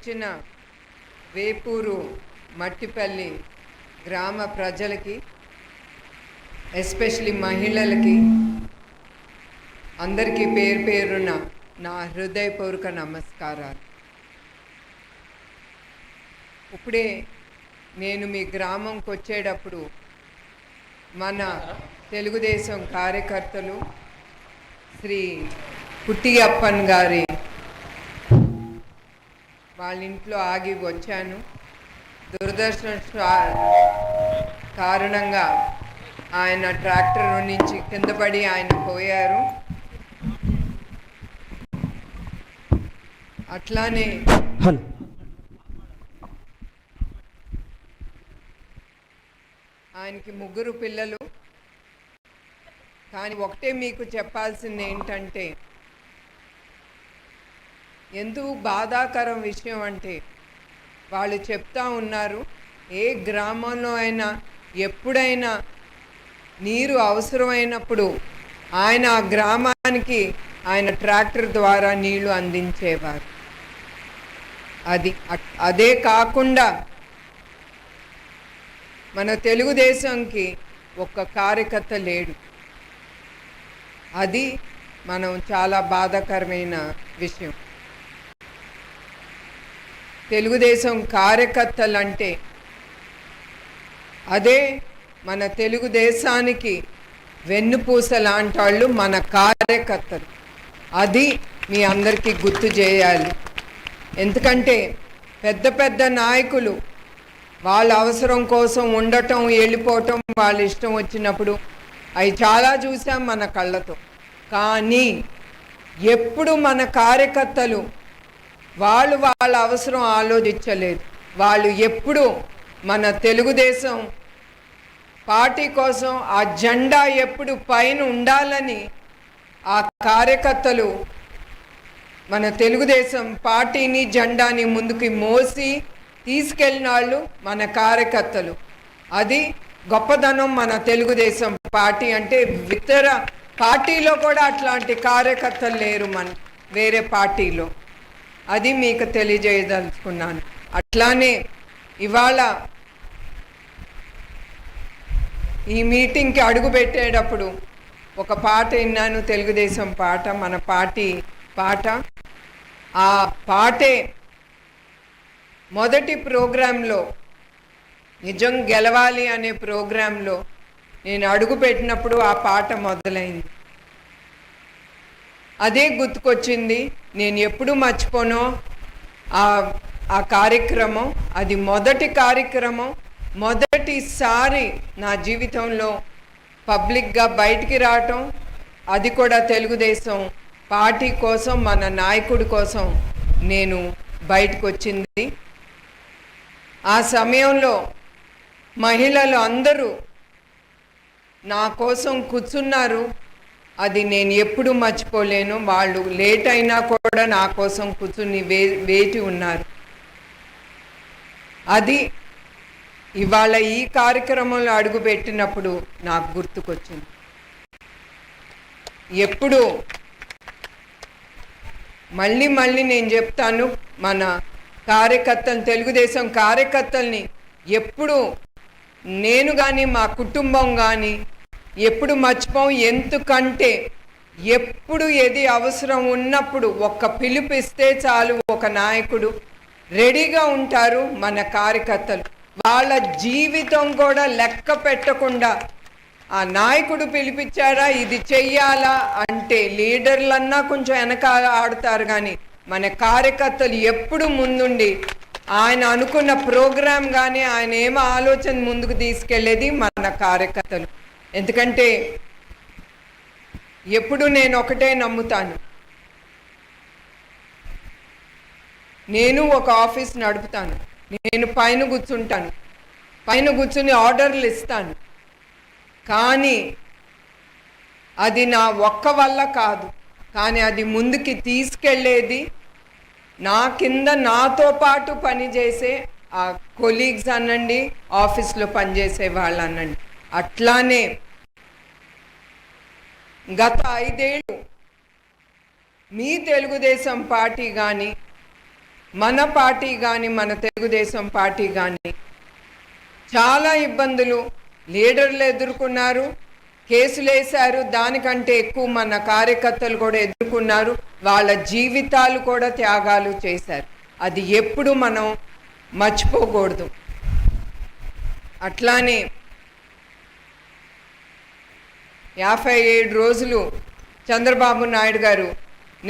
వచ్చిన వేపూరు మట్టిపల్లి గ్రామ ప్రజలకి, ఎస్పెషలీ మహిళలకి అందరికీ పేరు పేరున నా హృదయపూర్వక నమస్కారాలు. ఇప్పుడే నేను మీ గ్రామంకి వచ్చేటప్పుడు మన తెలుగుదేశం కార్యకర్తలు శ్రీ కుట్టియప్పన్ గారి వాళ్ళ ఇంట్లో ఆగి వచ్చాను. దురదృష్టం కారణంగా ఆయన ట్రాక్టర్ నుంచి కింద పడి ఆయన పోయారు. అట్లానే ఆయనకి 3 పిల్లలు. కానీ ఒకటే మీకు చెప్పాల్సింది ఏంటంటే, ఎందుకు బాధాకరం విషయం అంటే, వాళ్ళు చెప్తా ఉన్నారు ఏ గ్రామంలో అయినా ఎప్పుడైనా నీరు అవసరమైనప్పుడు ఆయన ఆ గ్రామానికి ఆయన ట్రాక్టర్ ద్వారా నీళ్లు అందించేవారు. అదే కాకుండా మన తెలుగుదేశంకి ఒక్క కార్యకర్త లేడు. అది మనం చాలా బాధాకరమైన విషయం. తెలుగుదేశం కార్యకర్తలంటే అదే మన తెలుగుదేశానికి వెన్నుపూస లాంటి వాళ్ళు మన కార్యకర్తలు. అది మీ అందరికీ గుర్తు చేయాలి. ఎందుకంటే పెద్ద పెద్ద నాయకులు వాళ్ళ అవసరం కోసం ఉండటం, వెళ్ళిపోవటం, వాళ్ళ ఇష్టం వచ్చినప్పుడు అవి చాలా చూసాం మన కళ్ళతో. కానీ ఎప్పుడు మన కార్యకర్తలు వాళ్ళ అవసరం ఆలోచించలేదు. వాళ్ళు ఎప్పుడు మన తెలుగుదేశం పార్టీ కోసం ఆ జెండా ఎప్పుడు పైన ఉండాలని ఆ కార్యకర్తలు మన తెలుగుదేశం పార్టీని, జెండాని ముందుకి మోసి తీసుకెళ్ళిన వాళ్ళు మన కార్యకర్తలు. అది గొప్పదనం మన తెలుగుదేశం పార్టీ అంటే. ఇతర పార్టీలో కూడా అట్లాంటి కార్యకర్తలు లేరు మన వేరే పార్టీలో. అది మీకు తెలియజేయదలుచుకున్నాను. అట్లానే ఇవాళ ఈ మీటింగ్కి అడుగు పెట్టేటప్పుడు ఒక పాట విన్నాను, తెలుగుదేశం పాట, మన పార్టీ పాట. ఆ పాటే మొదటి ప్రోగ్రాంలో, నిజం గెలవాలి అనే ప్రోగ్రాంలో నేను అడుగు పెట్టినప్పుడు ఆ పాట మొదలైంది. అదే గుర్తుకొచ్చింది. నేను ఎప్పుడు మర్చిపోను ఆ కార్యక్రమం. అది మొదటి కార్యక్రమం. మొదటిసారి నా జీవితంలో పబ్లిక్గా బయటికి రావటం, అది కూడా తెలుగుదేశం పార్టీ కోసం, మన నాయకుడి కోసం నేను బయటకు వచ్చింది. ఆ సమయంలో మహిళలు అందరూ నా కోసం కూర్చున్నారు. అది నేను ఎప్పుడు మర్చిపోలేను. వాళ్ళు లేట్ అయినా కూడా నా కోసం కూర్చుని వేచి ఉన్నారు. అది ఇవాళ ఈ కార్యక్రమంలో అడుగుపెట్టినప్పుడు నాకు గుర్తుకొచ్చింది. ఎప్పుడు మళ్ళీ నేను చెప్తాను, మన కార్యకర్తలు, తెలుగుదేశం కార్యకర్తల్ని ఎప్పుడు నేను కానీ మా కుటుంబం కానీ ఎప్పుడు మర్చిపోం. ఎందుకంటే ఎప్పుడు ఏది అవసరం ఉన్నప్పుడు ఒక్క పిలుపిస్తే చాలు, ఒక నాయకుడు రెడీగా ఉంటారు మన కార్యకర్తలు. వాళ్ళ జీవితం కూడా లెక్క పెట్టకుండా ఆ నాయకుడు పిలిపించారా, ఇది చెయ్యాలా అంటే లీడర్లన్నా కొంచెం వెనక ఆడుతారు. కానీ మన కార్యకర్తలు ఎప్పుడు ముందుండి ఆయన అనుకున్న ప్రోగ్రాం కానీ ఆయన ఏమో ఆలోచన ముందుకు తీసుకెళ్లేది మన కార్యకర్తలు. ఎందుకంటే ఎప్పుడు నేను ఒకటే నమ్ముతాను, నేను ఒక ఆఫీస్ నడుపుతాను, నేను పైన కూర్చుంటాను, పైన కూర్చుని ఆర్డర్లు ఇస్తాను. కానీ అది నా ఒక్క వల్ల కాదు. కానీ అది ముందుకి తీసుకెళ్ళేది నా కింద నాతో పాటు పనిచేసే ఆ కొలీగ్స్ అనండి, ఆఫీస్లో పనిచేసే వాళ్ళు అనండి. అట్లానే గత 5 ఏళ్ళు మీ తెలుగుదేశం పార్టీ కానీ మన పార్టీ కానీ మన తెలుగుదేశం పార్టీ కానీ చాలా ఇబ్బందులు లీడర్లు ఎదుర్కొన్నారు, కేసులు వేశారు. దానికంటే ఎక్కువ మన కార్యకర్తలు కూడా ఎదుర్కొన్నారు, వాళ్ళ జీవితాలు కూడా త్యాగాలు చేశారు. అది ఎప్పుడు మనం మర్చిపోకూడదు. అట్లానే 57 రోజులు చంద్రబాబు నాయుడు గారు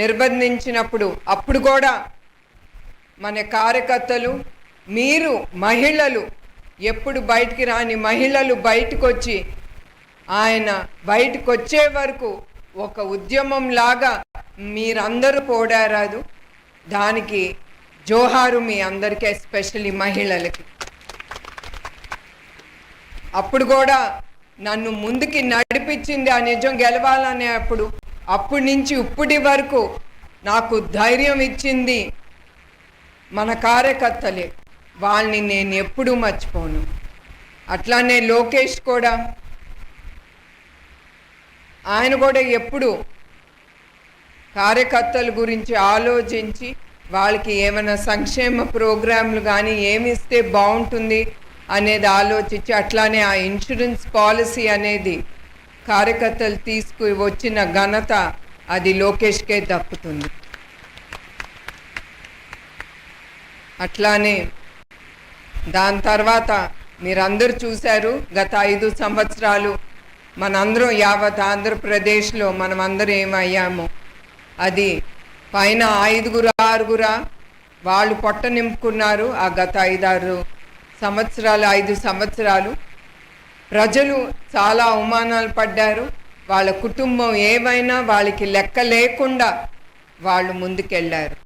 నిర్బంధించినప్పుడు అప్పుడు కూడా మన కార్యకర్తలు, మీరు మహిళలు, ఎప్పుడు బయటికి రాని మహిళలు బయటకు వచ్చి ఆయన బయటకు వచ్చే వరకు ఒక ఉద్యమం లాగా మీరందరూ పోరారాదు. దానికి జోహారు మీ అందరికీ, ఎస్పెషల్లీ మహిళలకి. అప్పుడు కూడా నన్ను ముందుకి నడిపించింది ఆ నిజం గెలవాలనే అప్పటి నుంచి ఇప్పటి వరకు నాకు ధైర్యం ఇచ్చింది మన కార్యకర్తలే. వాళ్ళని నేను ఎప్పుడూ మర్చిపోను. అట్లానే లోకేష్ కూడా, ఆయన కూడా ఎప్పుడు కార్యకర్తల గురించి ఆలోచించి వాళ్ళకి ఏమైనా సంక్షేమ ప్రోగ్రాంలు కానీ ఏమి ఇస్తే బాగుంటుంది అనేది ఆలోచించి, అట్లానే ఆ ఇన్సూరెన్స్ పాలసీ అనేది కార్యకర్తలు తీసుకు వచ్చిన ఘనత అది లోకేష్కే దక్కుతుంది. అట్లానే దాని తర్వాత మీరందరూ చూశారు, గత 5 సంవత్సరాలు మనందరం యావత్ ఆంధ్రప్రదేశ్లో మనమందరం ఏమయ్యాము. అది పైన 5-6 వాళ్ళు పొట్ట నింపుకున్నారు. ఆ గత 5 సంవత్సరాలు ప్రజలు చాలా అవమానాలు పడ్డారు. వాళ్ళ కుటుంబం ఏమైనా వాళ్ళకి లెక్క లేకుండా వాళ్ళు ముందుకెళ్ళారు.